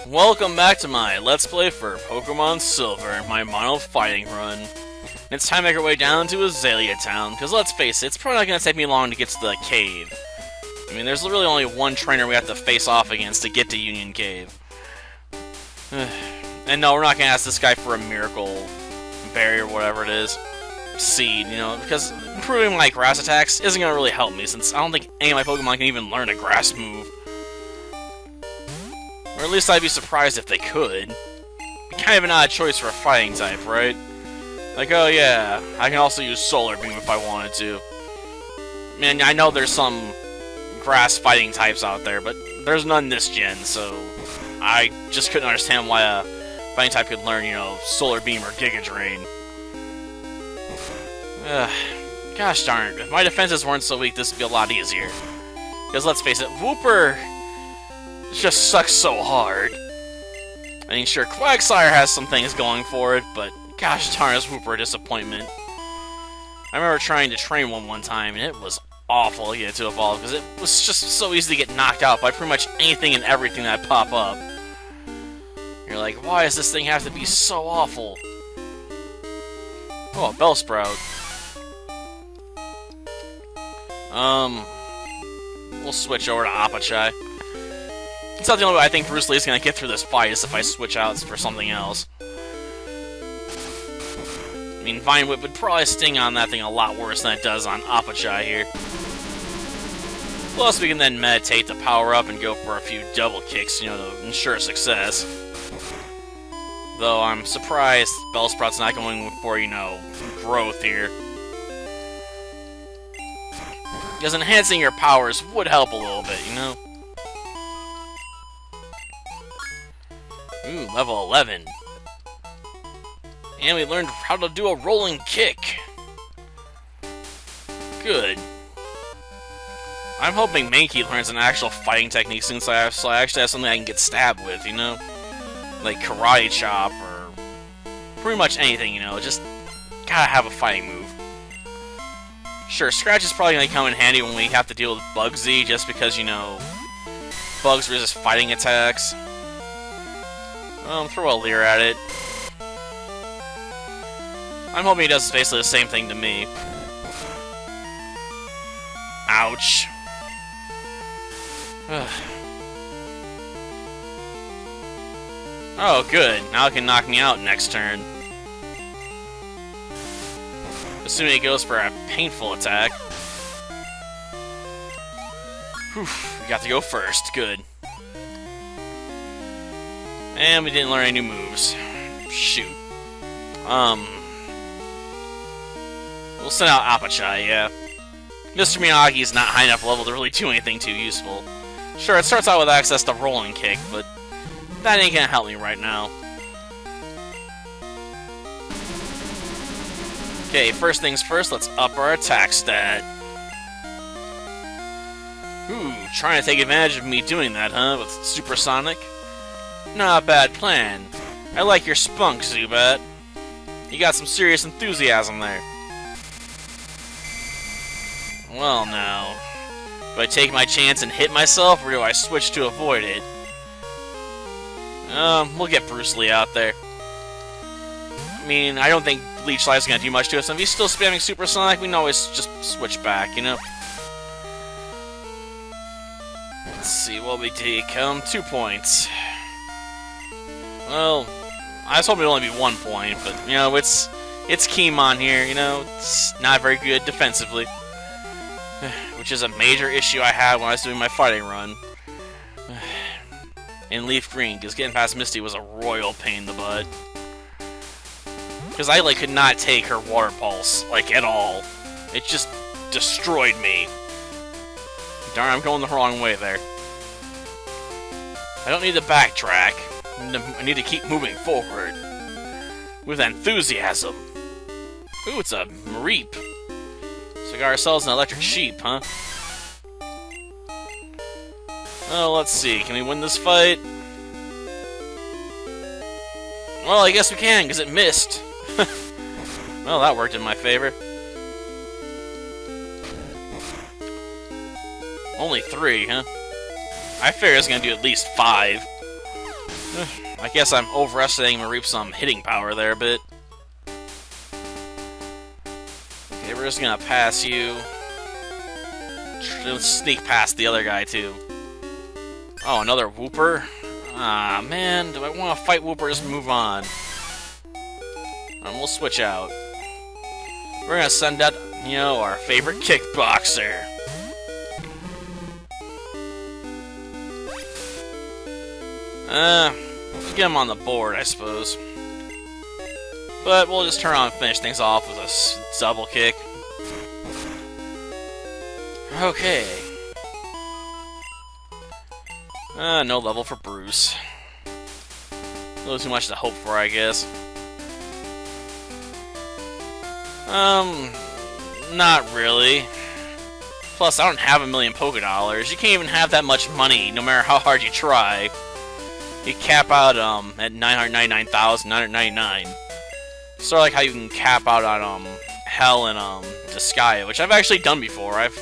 Welcome back to my Let's Play for Pokemon Silver, my mono fighting run. It's time to make our way down to Azalea Town, because let's face it, it's probably not going to take me long to get to the cave. I mean, there's really only one trainer we have to face off against to get to Union Cave. And no, we're not going to ask this guy for a miracle berry or whatever it is. Seed, you know, because improving my grass attacks isn't going to really help me, since I don't think any of my Pokemon can even learn a grass move. Or at least I'd be surprised if they could. Be kind of an odd choice for a fighting type, right? Like, oh yeah, I can also use Solar Beam if I wanted to. Man, I know there's some grass fighting types out there, but there's none this gen, so I just couldn't understand why a fighting type could learn, you know, Solar Beam or Giga Drain. Gosh darn it, if my defenses weren't so weak, this would be a lot easier. Because let's face it, Wooper just sucks so hard. I mean, sure, Quagsire has some things going for it, but gosh darn, is Wooper a disappointment. I remember trying to train one time, and it was awful to get it to evolve, because it was just so easy to get knocked out by pretty much anything and everything that pop up. You're like, why does this thing have to be so awful? Oh, a Bellsprout. We'll switch over to Apachai. It's not the only way I think Bruce Lee's gonna get through this fight is if I switch out for something else. I mean, Vine Whip would probably sting on that thing a lot worse than it does on Apachai here. Plus, we can then meditate to power up and go for a few double kicks, you know, to ensure success. Though I'm surprised Bellsprout's not going for, you know, growth here. Because enhancing your powers would help a little bit, you know? Ooh, level 11. And we learned how to do a rolling kick. Good. I'm hoping Mankey learns an actual fighting technique soon, so I actually have something I can get stabbed with, you know? Like Karate Chop, or pretty much anything, you know? Just gotta have a fighting move. Sure, Scratch is probably gonna come in handy when we have to deal with Bugsy, just because, you know, bugs resist fighting attacks. Throw a Leer at it. I'm hoping he does basically the same thing to me. Ouch. Oh, good. Now it can knock me out next turn. Assuming it goes for a painful attack. Whew, we got to go first. Good. And we didn't learn any new moves. Shoot. We'll send out Apachai, yeah. Mr. Miyagi's not high enough level to really do anything too useful. Sure, it starts out with access to Rolling Kick, but that ain't gonna help me right now. Okay, first things first, let's up our attack stat. Ooh, trying to take advantage of me doing that, huh, with Supersonic? Not a bad plan. I like your spunk, Zubat. You got some serious enthusiasm there. Well, now, do I take my chance and hit myself, or do I switch to avoid it? We'll get Bruce Lee out there. I mean, I don't think Leech Life's gonna do much to us, and if he's still spamming Supersonic, we can always just switch back, you know? Let's see, what we take. 2 points. Well, I was hoping it'd only be 1 point, but, you know, it's Keemon here, you know? It's not very good defensively. Which is a major issue I had when I was doing my fighting run. In Leaf Green, because getting past Misty was a royal pain in the butt. Because I, like, could not take her Water Pulse, like, at all. It just destroyed me. Darn, I'm going the wrong way there. I don't need to backtrack. I need to keep moving forward. With enthusiasm. Ooh, it's a Mareep. So we got ourselves an Electric Sheep, huh? Oh, let's see. Can we win this fight? Well, I guess we can, because it missed. Well, that worked in my favor. Only 3, huh? I figure it's gonna do at least 5. I guess I'm overestimating Mareep's hitting power there a bit. Okay, we're just gonna pass you. Let's sneak past the other guy, too. Oh, another Wooper? Ah, man, do I want to fight Wooper or just move on? We'll switch out. We're gonna send out, you know, our favorite kickboxer. Let's get him on the board, I suppose. But we'll just turn on and finish things off with a double kick. Okay. No level for Bruce. A little too much to hope for, I guess. Not really. Plus, I don't have a million Poké Dollars. You can't even have that much money, no matter how hard you try. You cap out, at 999,999. Sort of like how you can cap out on, Hell and, Disgaea, which I've actually done before. I've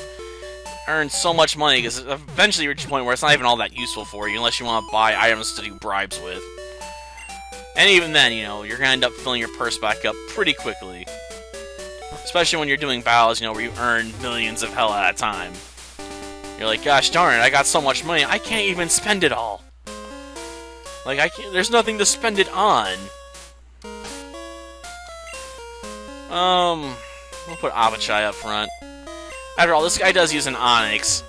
earned so much money, because eventually you reach a point where it's not even all that useful for you, unless you want to buy items to do bribes with. And even then, you know, you're gonna end up filling your purse back up pretty quickly. Especially when you're doing battles, you know, where you earn millions of hell at a time. You're like, gosh darn it, I got so much money, I can't even spend it all. Like, there's nothing to spend it on. We'll put Abachai up front. After all, this guy does use an Onyx.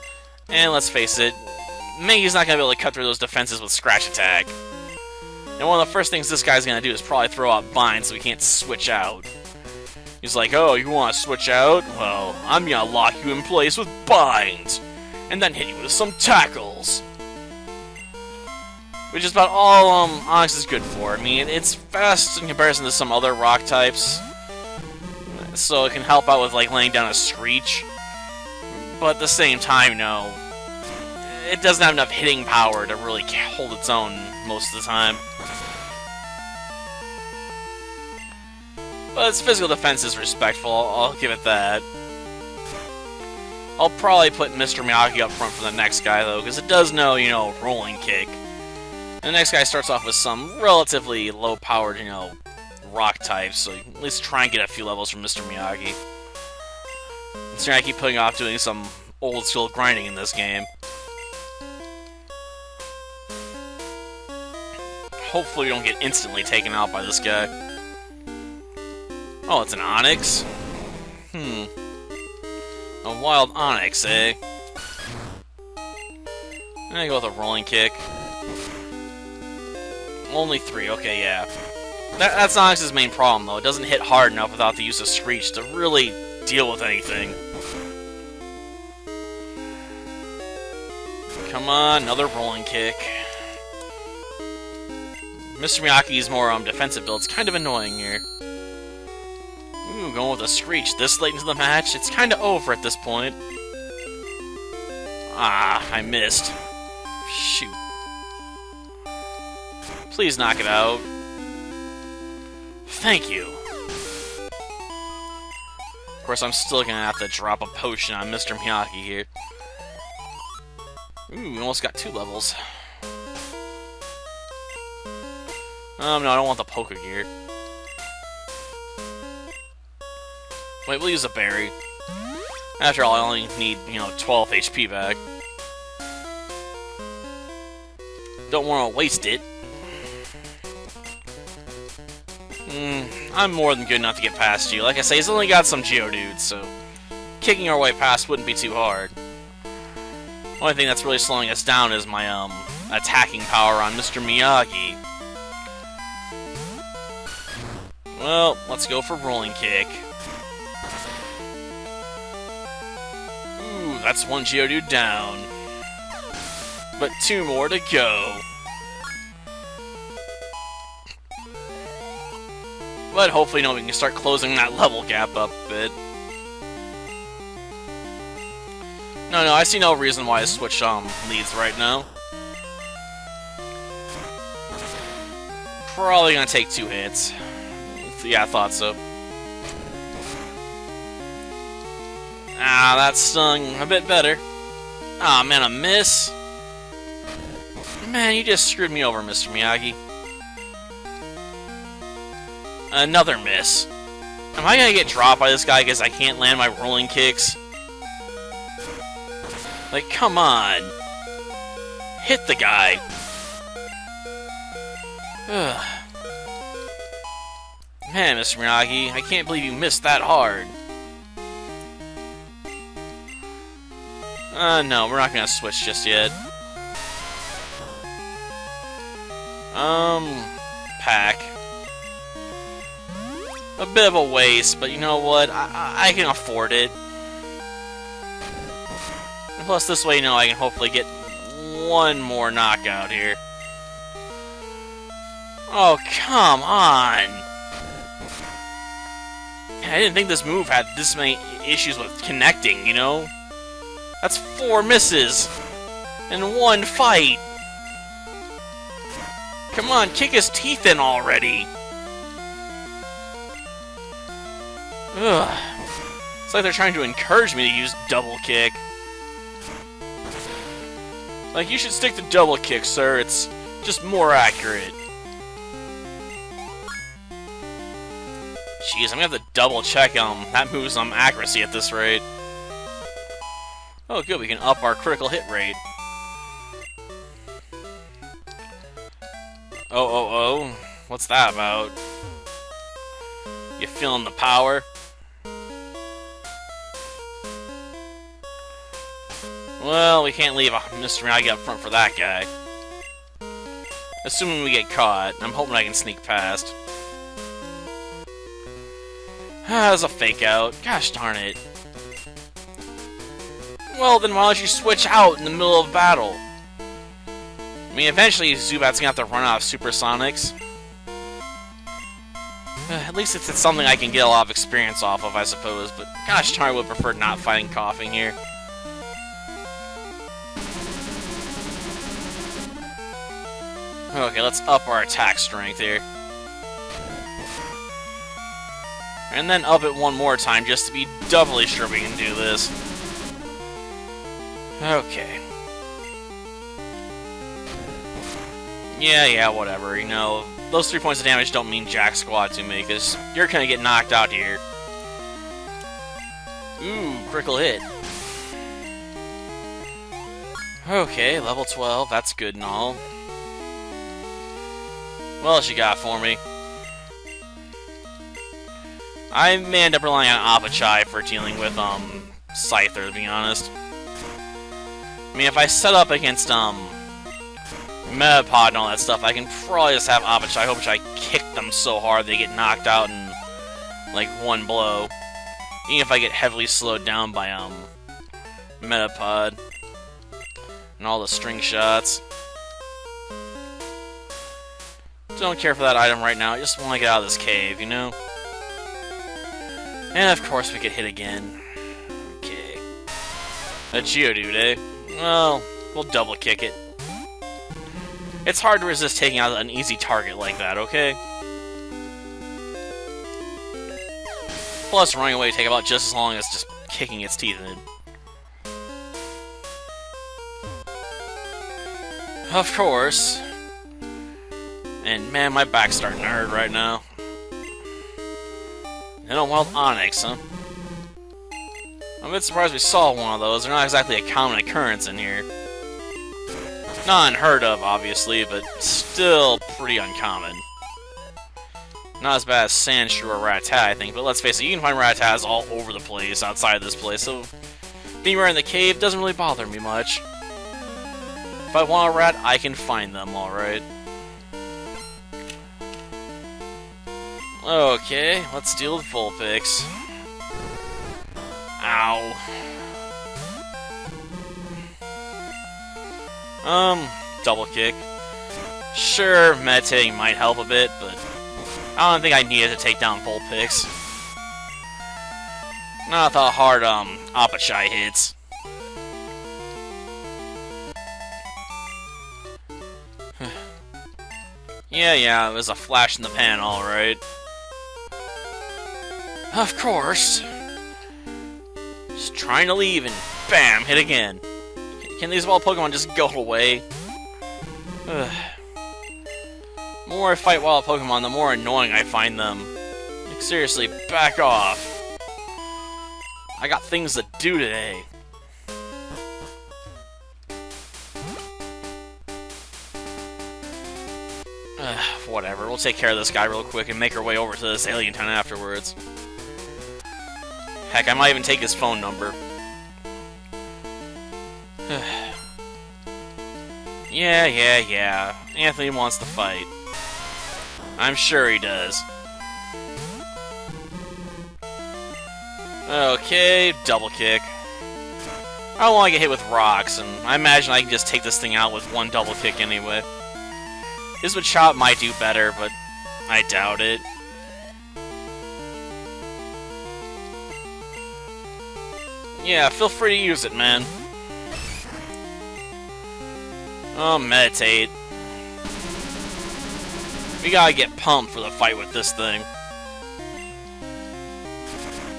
And let's face it, Maggie's not going to be able to cut through those defenses with Scratch Attack. And one of the first things this guy's going to do is probably throw out Bind so we can't switch out. He's like, oh, you want to switch out? Well, I'm going to lock you in place with Bind. And then hit you with some tackles. Which is about all Onyx is good for. I mean, it's fast in comparison to some other rock types. So it can help out with, like, laying down a Screech. But at the same time, no. It doesn't have enough hitting power to really hold its own most of the time. But its physical defense is respectful, I'll give it that. I'll probably put Mr. Miyagi up front for the next guy, though, because it does know, you know, Rolling Kick. And the next guy starts off with some relatively low-powered, you know, rock types, so at least try and get a few levels from Mr. Miyagi. So I keep putting off doing some old-school grinding in this game. Hopefully we don't get instantly taken out by this guy. Oh, it's an Onyx? A wild Onyx, eh? I'm gonna go with a Rolling Kick. Only 3, okay, yeah. That's Onyx's main problem, though. It doesn't hit hard enough without the use of Screech to really deal with anything. Come on, another Rolling Kick. Mr. Miyagi's more defensive build. It's kind of annoying here. Ooh, going with a Screech this late into the match. It's kind of over at this point. Ah, I missed. Shoot. Please knock it out. Thank you. Of course, I'm still gonna have to drop a potion on Mr. Miyagi here. Ooh, we almost got 2 levels. No, I don't want the Poké Gear. Wait, we'll use a berry. After all, I only need, you know, 12 HP back. Don't want to waste it. I'm more than good enough to get past you. Like I say, he's only got some Geodudes, so kicking our way past wouldn't be too hard. Only thing that's really slowing us down is my attacking power on Mr. Miyagi. Well, let's go for Rolling Kick. Ooh, that's 1 Geodude down. But 2 more to go. But hopefully, we can start closing that level gap up a bit. No, I see no reason why I switch leads right now. Probably gonna take 2 hits. Yeah, I thought so. Ah, that stung a bit better. Ah, man, a miss. Man, you just screwed me over, Mr. Miyagi. Another miss. Am I gonna get dropped by this guy because I can't land my rolling kicks? Like, come on. Hit the guy. Ugh. Man, Mr. Miyagi, I can't believe you missed that hard. No, we're not gonna switch just yet. Pack. A bit of a waste, but you know what? I can afford it. And plus, this way, you know, I can hopefully get one more knockout here. Oh, come on! I didn't think this move had this many issues with connecting, you know? That's 4 misses in one fight. Come on, kick his teeth in already. Ugh. It's like they're trying to encourage me to use double kick. Like, you should stick to double kick, sir. It's just more accurate. Jeez, I'm gonna have to double check that move's accuracy at this rate. Oh, good, we can up our critical hit rate. Oh. What's that about? You feeling the power? Well, we can't leave Mr. Miyagi up front for that guy. Assuming we get caught. I'm hoping I can sneak past. That's a fake out. Gosh darn it. Well, then why don't you switch out in the middle of battle? I mean, eventually Zubat's gonna have to run out of supersonics. At least it's something I can get a lot of experience off of, I suppose, but gosh darn, I would prefer not fighting coughing here. Okay, let's up our attack strength here. And then up it one more time just to be doubly sure we can do this. Okay. Yeah, whatever, you know, those 3 points of damage don't mean jack squat to me, because you're gonna get knocked out here. Ooh, critical hit. Okay, level 12, that's good and all. What else you got for me? I may end up relying on Apachai for dealing with, Scyther, to be honest. I mean, if I set up against, Metapod and all that stuff, I can probably just have Apachai. Hope I kick them so hard they get knocked out in, like, one blow. Even if I get heavily slowed down by, Metapod. And all the string shots. Don't care for that item right now, I just want to get out of this cave, you know? And of course we get hit again. Okay. A Geodude, eh? Well, we'll double kick it. It's hard to resist taking out an easy target like that, okay? Plus, running away take about just as long as just kicking its teeth in. Of course. And man, my back's starting to hurt right now. And a wild Onyx, huh? I'm a bit surprised we saw one of those. They're not exactly a common occurrence in here. Not unheard of, obviously, but still pretty uncommon. Not as bad as Sandshrew or Rattata, I think, but let's face it, you can find Rattatas all over the place outside of this place, so being right in the cave doesn't really bother me much. If I want a rat, I can find them, alright. Okay, let's deal with Vulpix. Ow. Double kick. Sure, meditating might help a bit, but I don't think I needed to take down Vulpix. Not the hard, Apachai hits. Yeah, it was a flash in the pan, alright. Of course. Just trying to leave and bam, hit again. Can these ball Pokemon just go away? Ugh. The more I fight wild Pokemon, the more annoying I find them. Like, seriously, back off. I got things to do today. Whatever, we'll take care of this guy real quick and make our way over to this Azalea Town afterwards. Heck, I might even take his phone number. Yeah. Anthony wants to fight. I'm sure he does. Okay, double kick. I don't want to get hit with rocks, and I imagine I can just take this thing out with one double kick anyway. His Machop might do better, but I doubt it. Yeah, feel free to use it, man. Oh, meditate. We gotta get pumped for the fight with this thing.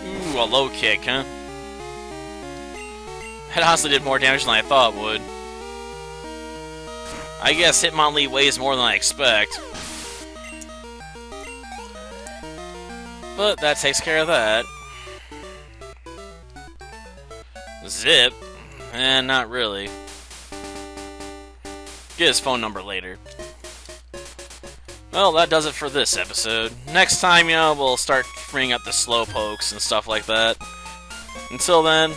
Ooh, a low kick, huh? That honestly did more damage than I thought it would. I guess Hitmonlee weighs more than I expect. But that takes care of that. Zip? Not really. Get his phone number later. Well, that does it for this episode. Next time, we'll start freeing up the Slowpokes and stuff like that. Until then,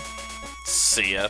see ya.